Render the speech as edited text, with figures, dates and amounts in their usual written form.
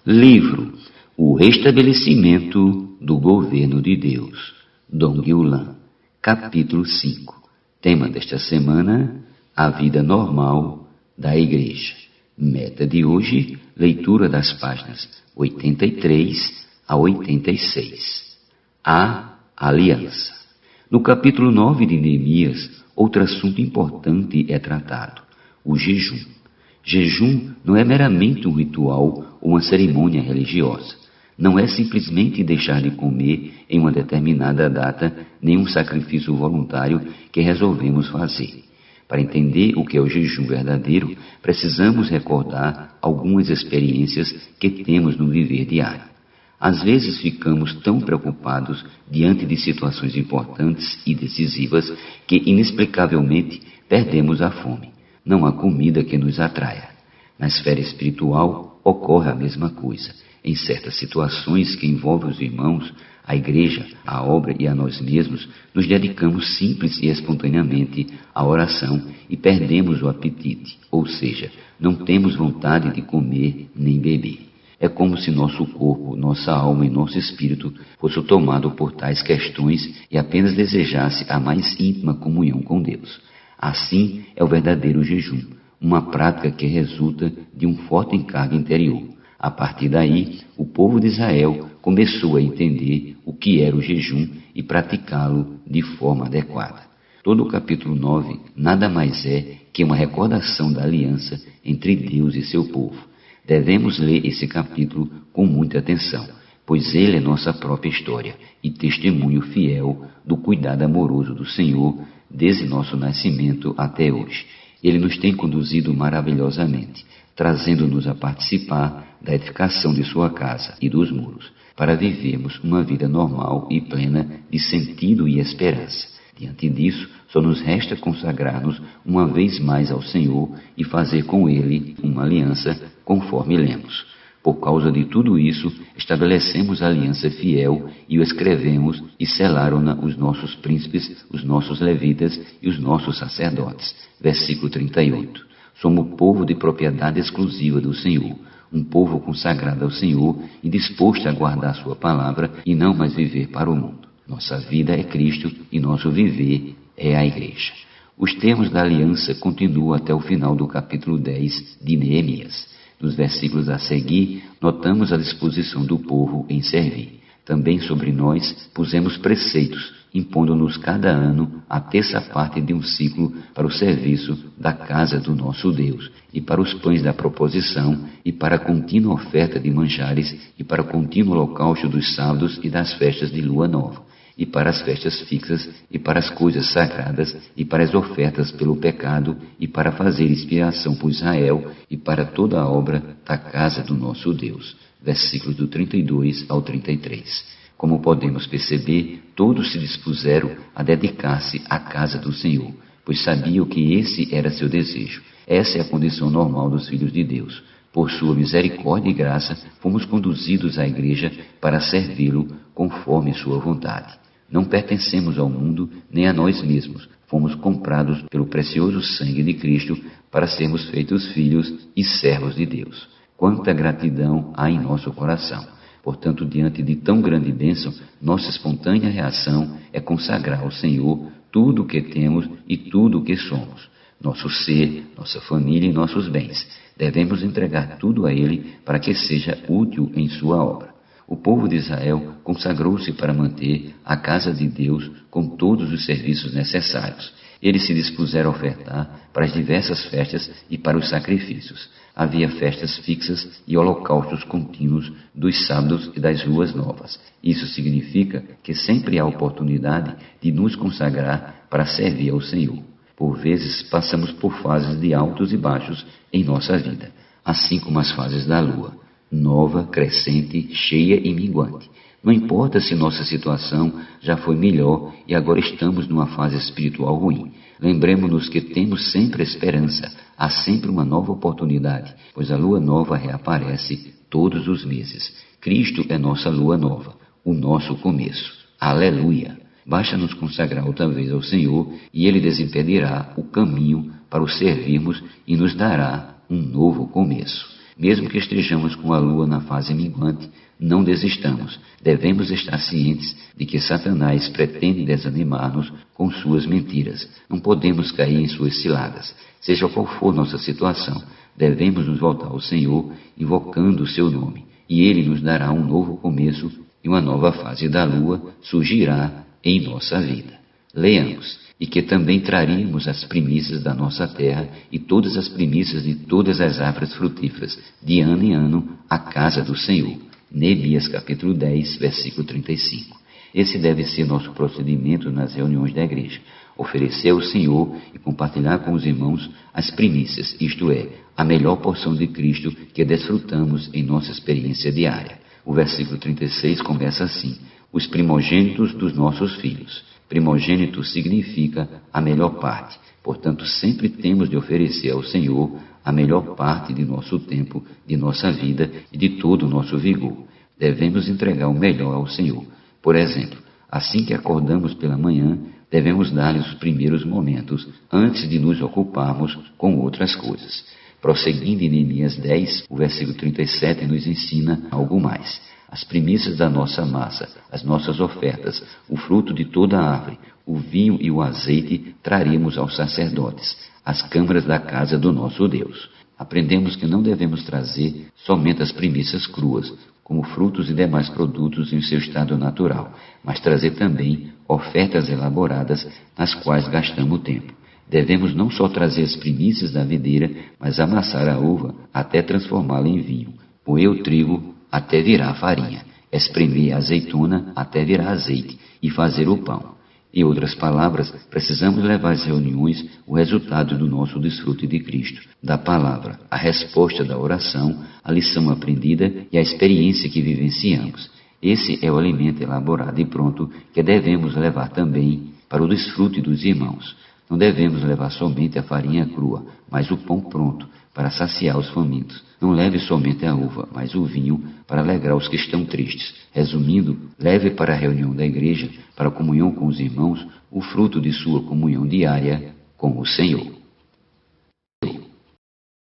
Livro O Restabelecimento do Governo de Deus, Dong Yulan, capítulo 5. Tema desta semana, a vida normal da Igreja. Meta de hoje, leitura das páginas 83 a 86. A aliança. No capítulo 9 de Neemias, outro assunto importante é tratado, o jejum. Jejum não é meramente um ritual ou uma cerimônia religiosa. Não é simplesmente deixar de comer em uma determinada data, nem um sacrifício voluntário que resolvemos fazer. Para entender o que é o jejum verdadeiro, precisamos recordar algumas experiências que temos no viver diário. Às vezes ficamos tão preocupados diante de situações importantes e decisivas que inexplicavelmente perdemos a fome. Não há comida que nos atraia. Na esfera espiritual ocorre a mesma coisa. Em certas situações que envolvem os irmãos, a igreja, a obra e a nós mesmos, nos dedicamos simples e espontaneamente à oração e perdemos o apetite, ou seja, não temos vontade de comer nem beber. É como se nosso corpo, nossa alma e nosso espírito fosse tomado por tais questões e apenas desejasse a mais íntima comunhão com Deus. Assim é o verdadeiro jejum, uma prática que resulta de um forte encargo interior. A partir daí, o povo de Israel começou a entender o que era o jejum e praticá-lo de forma adequada. Todo o capítulo 9 nada mais é que uma recordação da aliança entre Deus e seu povo. Devemos ler esse capítulo com muita atenção, pois ele é nossa própria história e testemunho fiel do cuidado amoroso do Senhor desde nosso nascimento até hoje. Ele nos tem conduzido maravilhosamente, trazendo-nos a participar da edificação de sua casa e dos muros, para vivermos uma vida normal e plena de sentido e esperança. Diante disso, só nos resta consagrar-nos uma vez mais ao Senhor e fazer com Ele uma aliança, conforme lemos. Por causa de tudo isso, estabelecemos a aliança fiel e o escrevemos e selaram-na os nossos príncipes, os nossos levitas e os nossos sacerdotes. Versículo 38. Somos povo de propriedade exclusiva do Senhor, um povo consagrado ao Senhor e disposto a guardar sua palavra e não mais viver para o mundo. Nossa vida é Cristo e nosso viver é a Igreja. Os termos da aliança continuam até o final do capítulo 10 de Neemias. Nos versículos a seguir, notamos a disposição do povo em servir. Também sobre nós pusemos preceitos, impondo-nos cada ano a terça parte de um ciclo para o serviço da casa do nosso Deus, e para os pães da proposição, e para a contínua oferta de manjares, e para o contínuo holocausto dos sábados e das festas de lua nova, e para as festas fixas, e para as coisas sagradas, e para as ofertas pelo pecado, e para fazer expiação por Israel, e para toda a obra da casa do nosso Deus. Versículos do 32 ao 33. Como podemos perceber, todos se dispuseram a dedicar-se à casa do Senhor, pois sabiam que esse era seu desejo. Essa é a condição normal dos filhos de Deus. Por sua misericórdia e graça, fomos conduzidos à igreja para servi-lo conforme sua vontade. Não pertencemos ao mundo nem a nós mesmos. Fomos comprados pelo precioso sangue de Cristo para sermos feitos filhos e servos de Deus. Quanta gratidão há em nosso coração! Portanto, diante de tão grande bênção, nossa espontânea reação é consagrar ao Senhor tudo o que temos e tudo o que somos. Nosso ser, nossa família e nossos bens. Devemos entregar tudo a Ele para que seja útil em sua obra. O povo de Israel consagrou-se para manter a casa de Deus com todos os serviços necessários. Eles se dispuseram a ofertar para as diversas festas e para os sacrifícios. Havia festas fixas e holocaustos contínuos dos sábados e das luas novas. Isso significa que sempre há oportunidade de nos consagrar para servir ao Senhor. Por vezes passamos por fases de altos e baixos em nossa vida, assim como as fases da lua, nova, crescente, cheia e minguante. Não importa se nossa situação já foi melhor e agora estamos numa fase espiritual ruim. Lembremos-nos que temos sempre esperança, há sempre uma nova oportunidade, pois a lua nova reaparece todos os meses. Cristo é nossa lua nova, o nosso começo. Aleluia! Basta nos consagrar outra vez ao Senhor e Ele desimpedirá o caminho para o servirmos e nos dará um novo começo. Mesmo que estejamos com a lua na fase minguante, não desistamos. Devemos estar cientes de que Satanás pretende desanimar-nos com suas mentiras. Não podemos cair em suas ciladas. Seja qual for nossa situação, devemos nos voltar ao Senhor, invocando o seu nome, e Ele nos dará um novo começo e uma nova fase da lua surgirá em nossa vida. Leamos. E que também traríamos as primícias da nossa terra e todas as primícias de todas as árvores frutíferas, de ano em ano, à casa do Senhor. Neemias capítulo 10, versículo 35. Esse deve ser nosso procedimento nas reuniões da igreja. Oferecer ao Senhor e compartilhar com os irmãos as primícias, isto é, a melhor porção de Cristo que desfrutamos em nossa experiência diária. O versículo 36 começa assim: os primogênitos dos nossos filhos. Primogênito significa a melhor parte, portanto sempre temos de oferecer ao Senhor a melhor parte de nosso tempo, de nossa vida e de todo o nosso vigor. Devemos entregar o melhor ao Senhor. Por exemplo, assim que acordamos pela manhã, devemos dar-lhe os primeiros momentos antes de nos ocuparmos com outras coisas. Prosseguindo em Neemias 10, o versículo 37 nos ensina algo mais. As primícias da nossa massa, as nossas ofertas, o fruto de toda a árvore, o vinho e o azeite traremos aos sacerdotes, às câmaras da casa do nosso Deus. Aprendemos que não devemos trazer somente as primícias cruas, como frutos e demais produtos em seu estado natural, mas trazer também ofertas elaboradas nas quais gastamos tempo. Devemos não só trazer as primícias da videira, mas amassar a uva até transformá-la em vinho, moer o trigo até virar farinha, espremer a azeitona até virar azeite e fazer o pão. Em outras palavras, precisamos levar às reuniões o resultado do nosso desfrute de Cristo, da palavra, a resposta da oração, a lição aprendida e a experiência que vivenciamos. Esse é o alimento elaborado e pronto que devemos levar também para o desfrute dos irmãos. Não devemos levar somente a farinha crua, mas o pão pronto, para saciar os famintos. Não leve somente a uva, mas o vinho, para alegrar os que estão tristes. Resumindo, leve para a reunião da igreja, para a comunhão com os irmãos, o fruto de sua comunhão diária com o Senhor.